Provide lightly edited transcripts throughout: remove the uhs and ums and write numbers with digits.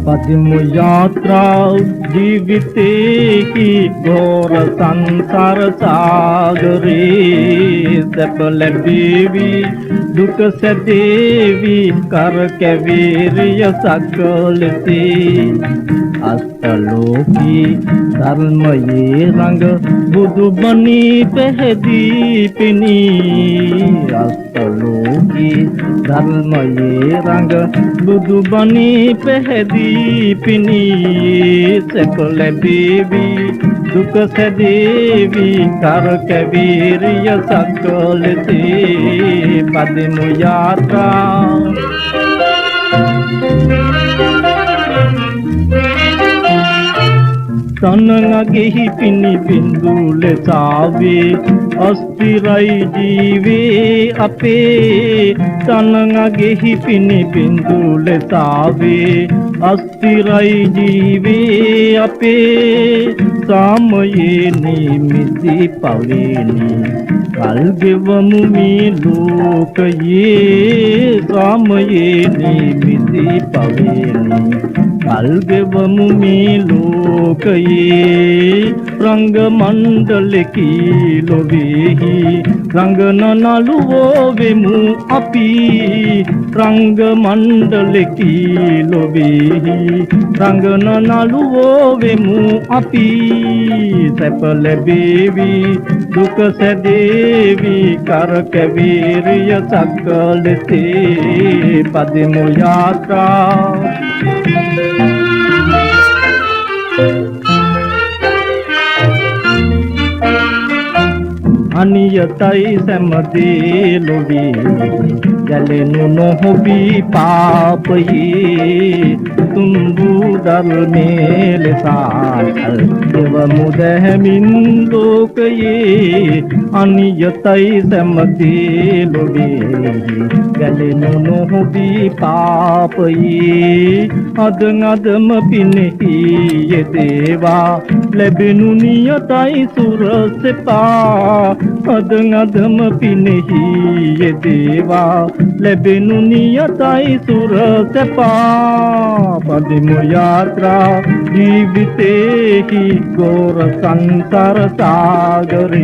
पद्म यात्रा जीविते की घोर संसार सागरे सैप लैबी दुख से देवी कर के वीर्य सकल से अष्टलोकी धर्म ये रंग बुधु बनी पहदीपिनी अष्टलोकी धर्म ये रंग बुधु बनी पहदीपिनी सकल देवी दुख से देवी कर के वीर्य सकल से पद्म यात्रा तनंगी पिनी बिंदुल सावे अस्थिरई जीवे अपे तनंगी पिनी बिंदुल सावे अस्थिरई जीवे अपे सामये निमिति पवेनी कल्गवमु में लोक ये सामये निमिति पवेनी कल्गवमु में लोक ये रंग मंडल की लोवेही रंग नलुवो वेमु अपी रंग मंडल की लोवेही रंग नलुवो वेमु अपी सैपल बेवी दुख से देवी कर के वीर्य सकल से पद्म यात्रा अनियतई समदे लोबी जले नुनो होबी पाप ये तुम्बु दल मेल साल देव मुदह मिंदोक ये अनियतई समदे लोबी जले नुनो होबी पाप ये अदम पिने ये देवा लेबिनु नियतई सुर से पा अदम पिने ये देवा लेबिनु नियतई सुर से पा पद्म यात्रा जीविते ही घोर संसार सागरे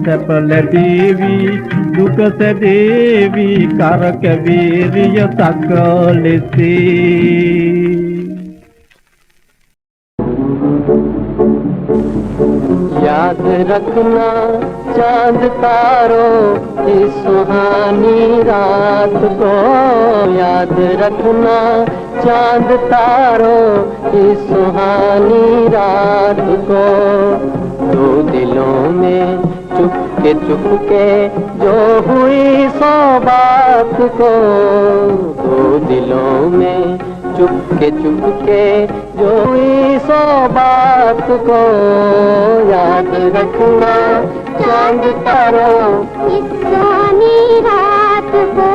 सफल देवी दुख से देवी कर के वीर्य सकल से याद रखना चांद तारों की सुहानी रात को याद रखना चांद तारों की सुहानी रात को दो दिलों में चुपके जो हुई सौ बात को दो दिलों में चुपके जो हुई सौ बात को याद रखना चांद तारों की सुहानी रात को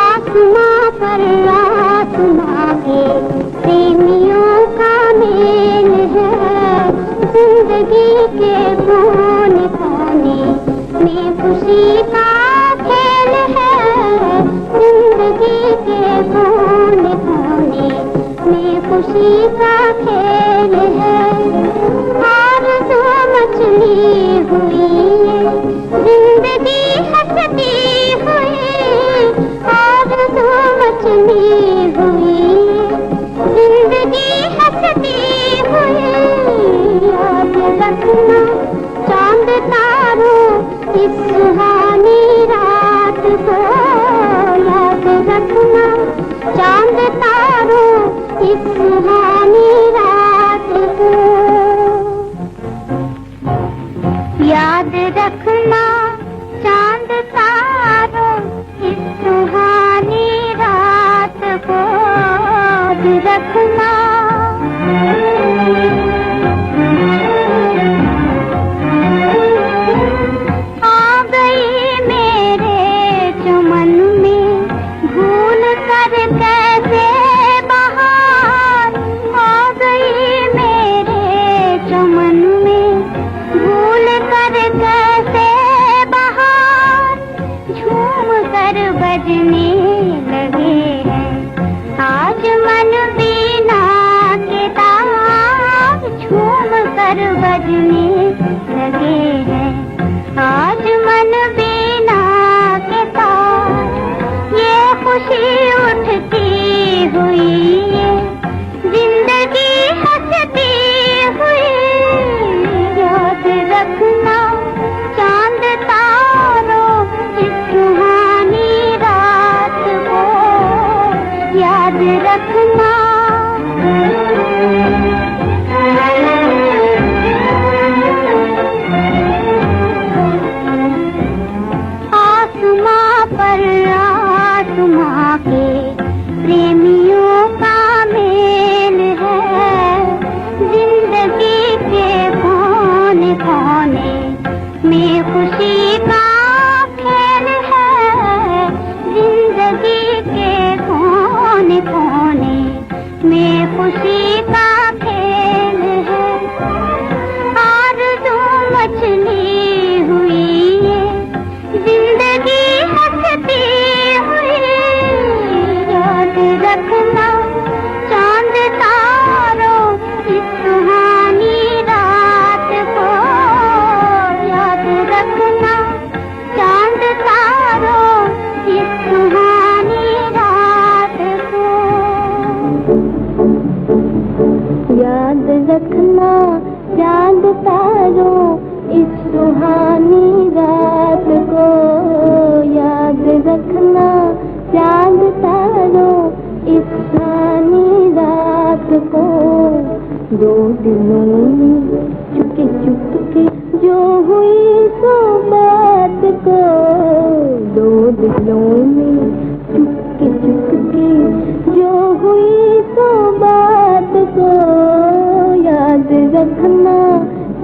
आसमां पर आसमां के प्रेमियों का मेल है जिंदगी के कोने कोने में खुशी का खेल है जिंदगी के कोने कोने में खुशी का खेल है रखना चांद तारों इस सुहानी रात को, याद रखना चांद तारों इस सुहानी रात को, याद रखना चांद तारों इस सुहानी रात को, याद रखना। आ गई मेरे चमन में भूल कर कैसे बहार, आ गई मेरे चमन में भूल कर कैसे बहार, झूम कर बजने लगे हैं आज मन बीना के तार, झूम कर बजने लगे हैं आज मन बीना के तार, ये खुशी उठती हुई है जिंदगी हंसती हुई, याद रखना चांद तारों इस सुहानी रात को, याद रखना। आसमां पर आसमां के प्रेमियों का मेल है, जिंदगी के कोने कोने में खुशी का खेल है, जिंदगी के कोने कोने में खुशी का खेल है, आरज़ू मचली हुई है जिंदगी हंसती हुई, याद रखना चांद तारों इस सुहानी रात को, याद रखना चांद तारों इस सुहानी रात को, याद रखना चांद तारों इस सुहानी रात को, याद रखना चांद तारों इस सुहानी रात को, दो दिलों में चुपके चुपके जो हुई सो बात को, दो दिलों में चुपके चुपके जो हुई सो बात को, याद रखना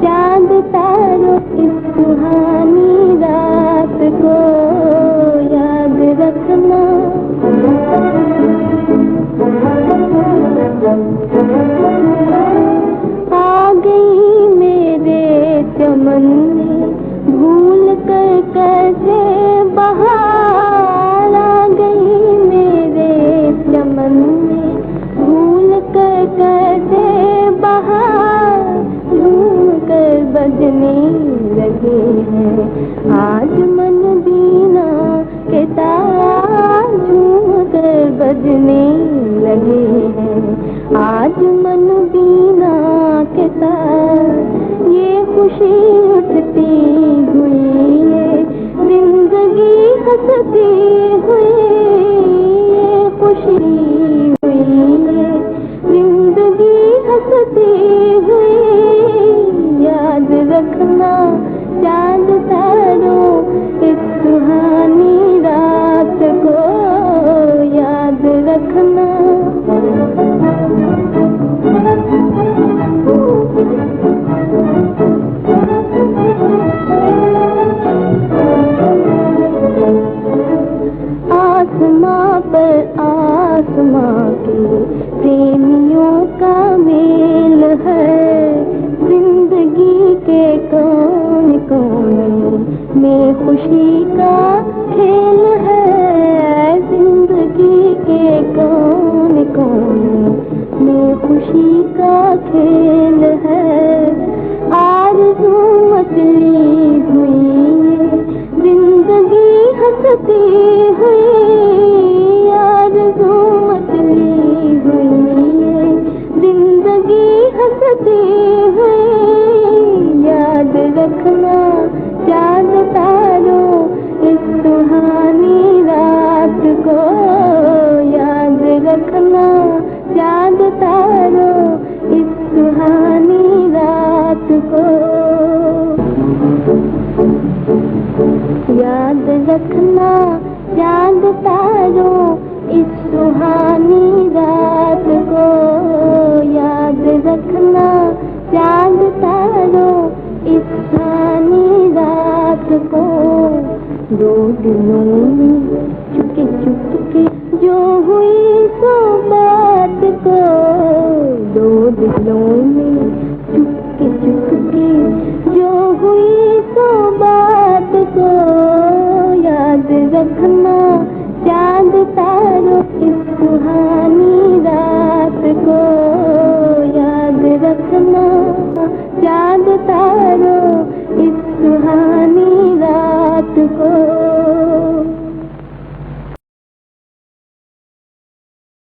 चांद तारों इस सुहानी रात को, याद रखना। आ गई मेरे चमन में भूल कर कैसे बहार, आ गई मेरे चमन में भूल कर कैसे बहार, झूम कर बजने लगे हैं आज मन बीना के तार, झूम कर बजने लगे हैं आज मन बीना के तार, ये खुशी उठती हुई है जिंदगी हंसती हुई, ये खुशी हुई है जिंदगी हंसती हुई, याद रखना चांद तारों इस सुहानी रात को, याद रखना। आसमां पर आसमां के प्रेमियों का मेल है, जिंदगी के कोने कोने में खुशी का खेल है, जिंदगी के कोने कोने में खुशी का खेल है, आरज़ू मचली हुई है जिंदगी हंसती हुई, आरज़ू मचली हुई रखना चांद तारों इस सुहानी रात को, याद रखना चांद तारों इस सुहानी रात को। दो दिलों में चुपके चुपके जो हुई सो बात को, दो दिलों में चुपके चुपके जो हुई सो बात को, याद रखना चांद तारों इस सुहानी रात को, याद रखना चांद तारों